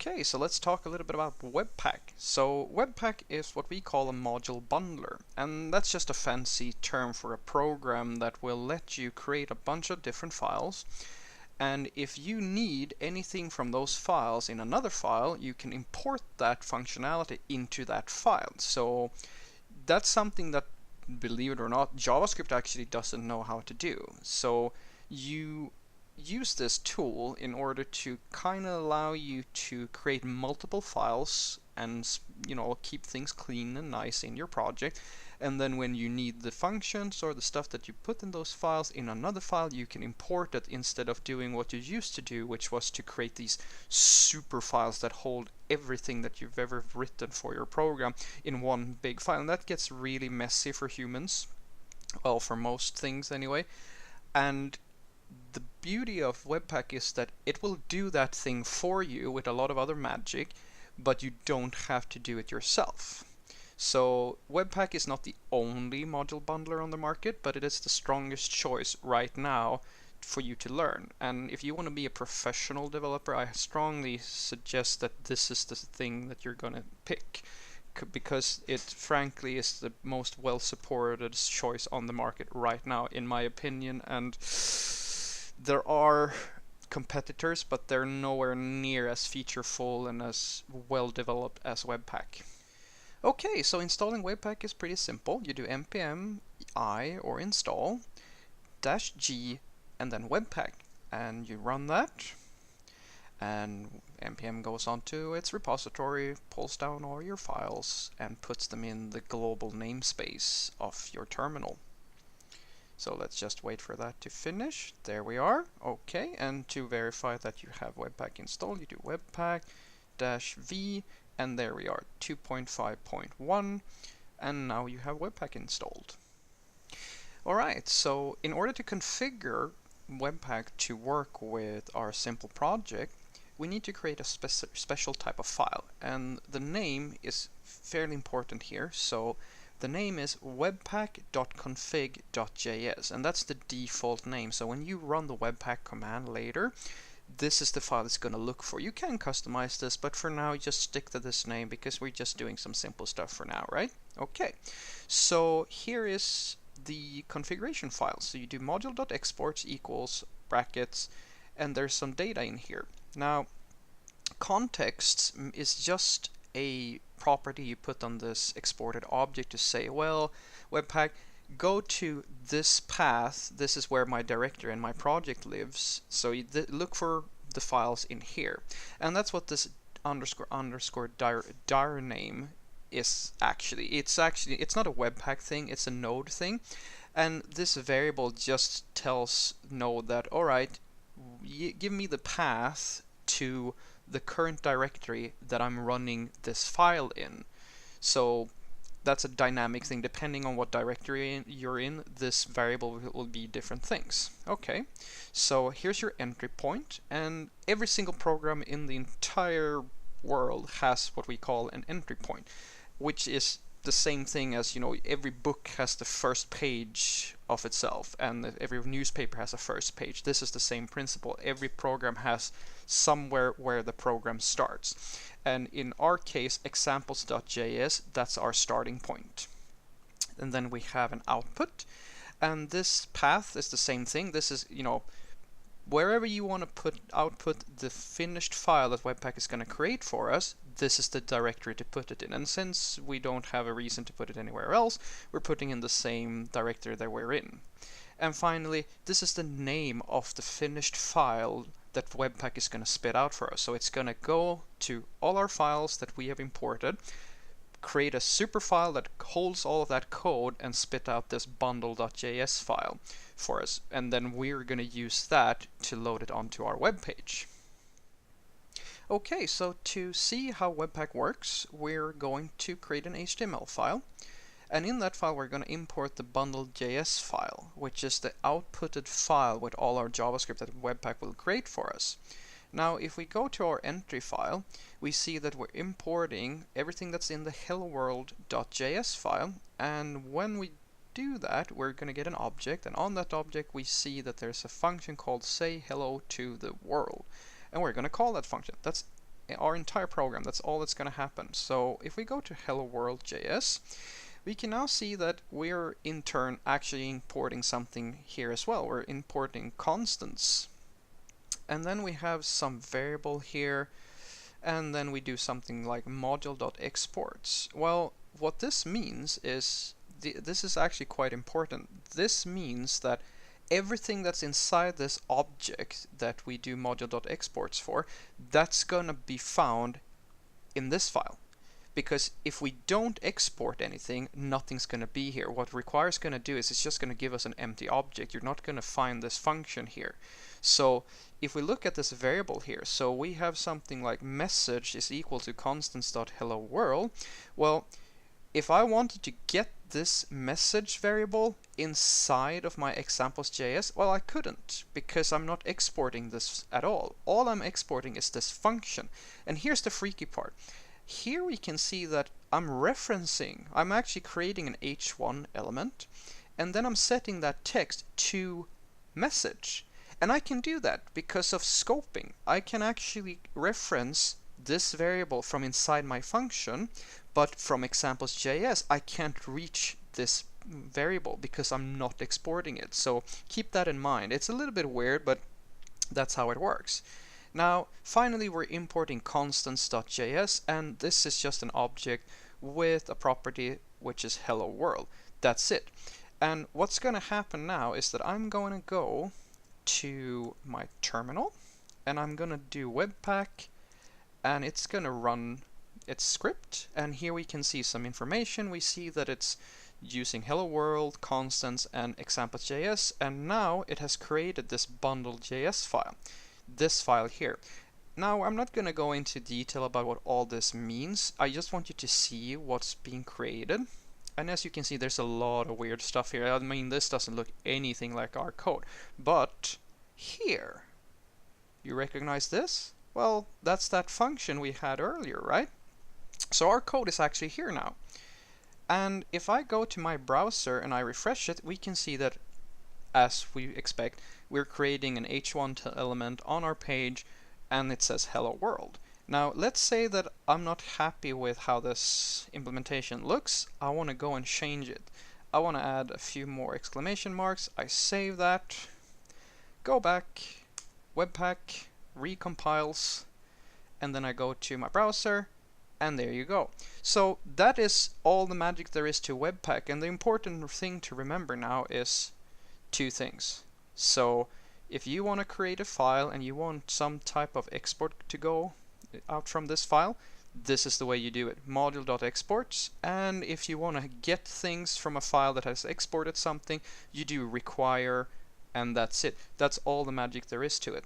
Okay, so let's talk a little bit about webpack. So webpack is what we call a module bundler, and that's just a fancy term for a program that will let you create a bunch of different files. And if you need anything from those files in another file, you can import that functionality into that file. So that's something that, believe it or not, JavaScript actually doesn't know how to do. So you use this tool in order to kind of allow you to create multiple files and keep things clean and nice in your project, and then when you need the functions or the stuff that you put in those files in another file, you can import it instead of doing what you used to do, which was to create these super files that hold everything that you've ever written for your program in one big file. And that gets really messy for humans, well, for most things anyway. And the beauty of Webpack is that it will do that thing for you with a lot of other magic, but you don't have to do it yourself. So Webpack is not the only module bundler on the market, but it is the strongest choice right now for you to learn. And if you want to be a professional developer, I strongly suggest that this is the thing that you're going to pick, because it frankly is the most well supported choice on the market right now, in my opinion. And there are competitors, but they're nowhere near as featureful and as well developed as Webpack. Okay, so installing Webpack is pretty simple. You do npm I or install -g and then Webpack, and you run that, and npm goes onto its repository, pulls down all your files, and puts them in the global namespace of your terminal. So let's just wait for that to finish. There we are. Okay, and to verify that you have Webpack installed, you do webpack -v, and there we are, 2.5.1, and now you have Webpack installed. Alright, so in order to configure Webpack to work with our simple project, we need to create a special type of file, and the name is fairly important here. So the name is webpack.config.js, and that's the default name. So when you run the webpack command later, this is the file it's going to look for. You can customize this, but for now just stick to this name because we're just doing some simple stuff for now, right? Okay, so here is the configuration file. So you do module.exports equals brackets, and there's some data in here. Now, context is just a property you put on this exported object to say, well, Webpack, go to this path, this is where my directory and my project lives, so you look for the files in here. And that's what this _dir name is actually. It's not a Webpack thing, it's a node thing. And this variable just tells node that, alright, give me the path to the current directory that I'm running this file in. So that's a dynamic thing. Depending on what directory you're in, this variable will be different things. Okay, so here's your entry point, and every single program in the entire world has what we call an entry point, which is the same thing as, every book has the first page of itself, and every newspaper has a first page. This is the same principle. Every program has somewhere where the program starts. And in our case, examples.js, that's our starting point. And then we have an output, and this path is the same thing. This is, wherever you want to output the finished file that Webpack is going to create for us, this is the directory to put it in. And since we don't have a reason to put it anywhere else, we're putting in the same directory that we're in. And finally, this is the name of the finished file that Webpack is going to spit out for us. So it's going to go to all our files that we have imported, create a super file that holds all of that code, and spit out this bundle.js file for us. And then we're going to use that to load it onto our web page. Okay, so to see how Webpack works, we're going to create an HTML file. And in that file, we're going to import the bundle.js file, which is the outputted file with all our JavaScript that Webpack will create for us. Now, if we go to our entry file, we see that we're importing everything that's in the hello world.js file. And when we do that, we're going to get an object, and on that object, we see that there's a function called say hello to the world. And we're going to call that function. That's our entire program. That's all that's going to happen. So if we go to hello world.js, we can now see that we're in turn actually importing something here as well. We're importing constants. And then we have some variable here, and then we do something like module.exports. Well, what this means is, this is actually quite important. This means that everything that's inside this object that we do module.exports for, that's gonna be found in this file. Because if we don't export anything, nothing's going to be here. What require is going to do is it's just going to give us an empty object. You're not going to find this function here. So if we look at this variable here, so we have something like message is equal to constants.helloworld. Well, if I wanted to get this message variable inside of my examples.js, well, I couldn't, because I'm not exporting this at all. All I'm exporting is this function. And here's the freaky part. Here we can see that I'm actually creating an h1 element, and then I'm setting that text to message. And I can do that because of scoping. I can actually reference this variable from inside my function, but from examples.js I can't reach this variable because I'm not exporting it. So keep that in mind. It's a little bit weird, but that's how it works. Now, finally, we're importing constants.js, and this is just an object with a property which is hello world. That's it. And what's going to happen now is that I'm going to go to my terminal, and I'm going to do webpack, and it's going to run its script. And here we can see some information. We see that it's using hello world, constants, and examples.js, and now it has created this bundle.js file. This file here. Now, I'm not going to go into detail about what all this means. I just want you to see what's being created. And as you can see, there's a lot of weird stuff here. I mean, this doesn't look anything like our code. But here, you recognize this? Well, that's that function we had earlier, right? So our code is actually here now. And if I go to my browser and I refresh it, we can see that, as we expect, we're creating an h1 element on our page, and it says hello world. Now, let's say that I'm not happy with how this implementation looks. I want to go and change it. I want to add a few more exclamation marks. I save that, go back, webpack, recompiles, and then I go to my browser, and there you go. So that is all the magic there is to webpack, and the important thing to remember now is two things. So if you want to create a file and you want some type of export to go out from this file, this is the way you do it. Module.exports. And if you want to get things from a file that has exported something, you do require, and that's it. That's all the magic there is to it.